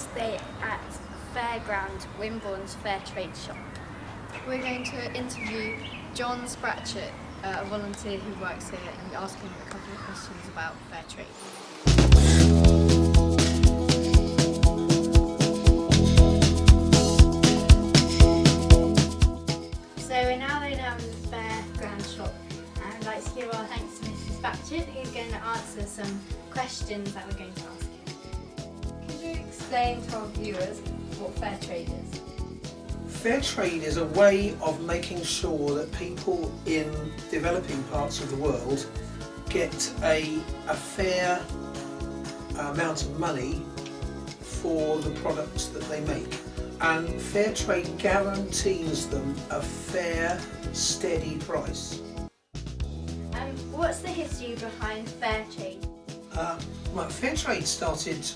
this day at Fairground, Wimborne's Fairtrade shop. We're going to interview John Spratchett, a volunteer who works here, and ask him a couple of questions about Fairtrade. So we're now in the Fairground shop, and I'd like to give our thanks to Mrs. Spratchett, who's going to answer some questions that we're going to ask him. Could you explain to our viewers what Fairtrade is? Fairtrade is a way of making sure that people in developing parts of the world get a fair amount of money for the products that they make. And Fairtrade guarantees them a fair, steady price. What's the history behind Fairtrade? Fairtrade started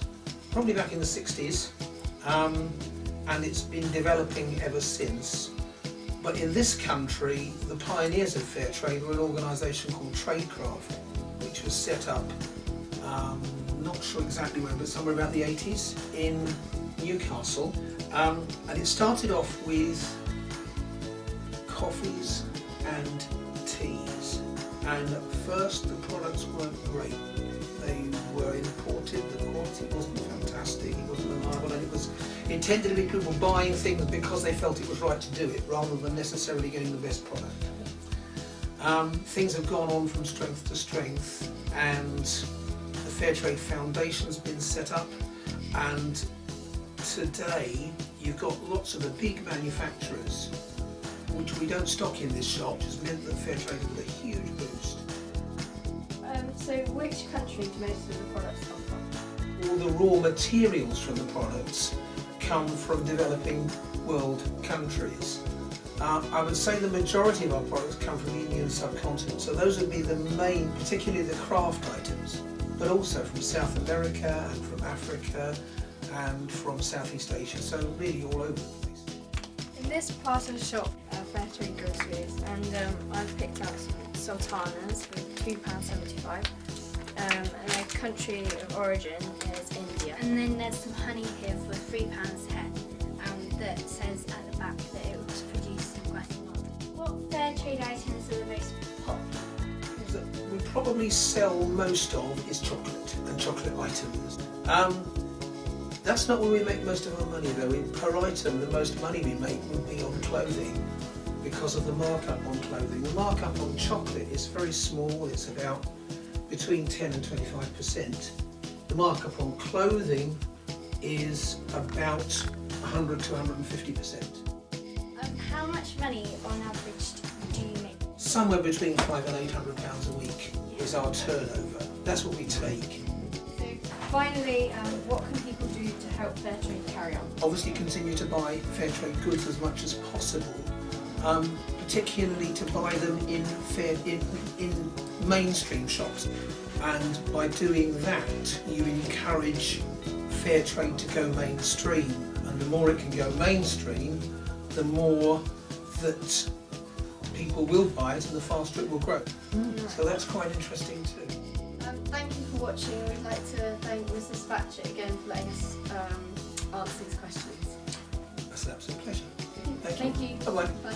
probably back in the 60s. And it's been developing ever since. But in this country, the pioneers of Fairtrade were an organisation called Tradecraft, which was set up, not sure exactly when, but somewhere about the 80s in Newcastle. And it started off with coffees and teas. And at first the products weren't great. They were imported, the quality wasn't fantastic, it wasn't reliable, and it was intended to be people buying things because they felt it was right to do it, rather than necessarily getting the best product. Things have gone on from strength to strength, and the Fairtrade Foundation's been set up, and today you've got lots of the big manufacturers, which we don't stock in this shop, which has meant that Fairtrade has had a huge boost. So which country do most of the products come from? All the raw materials from the products come from developing world countries. I would say the majority of our products come from the Indian subcontinent, so those would be the main, particularly the craft items, but also from South America and from Africa and from Southeast Asia, so really all over the place. In this part of the shop, Fairtrade groceries, and I've picked out some sultanas with £2.75, and their country of origin is India. And then there's some honey here for £3 a head, that says at the back that it was produced in Guatemala. What Fairtrade items are the most popular? That we probably sell most of is chocolate and chocolate items. That's not where we make most of our money though. Per item, the most money we make would be on clothing, because of the markup on clothing. The markup on chocolate is very small, it's about between 10 and 25%. The markup on clothing is about 100 to 150%. How much money on average do you make? Somewhere between £500 and £800 a week is our turnover. That's what we take. So finally, what can people do to help Fairtrade carry on? Obviously continue to buy Fairtrade goods as much as possible. Particularly to buy them in mainstream shops, and by doing that you encourage Fairtrade to go mainstream, and the more it can go mainstream, the more that people will buy it and the faster it will grow. So that's quite interesting too. Thank you for watching. We'd like to thank Mrs. Spratchett again for letting us answer these questions. That's an absolute pleasure. Thank you. Bye-bye. Bye.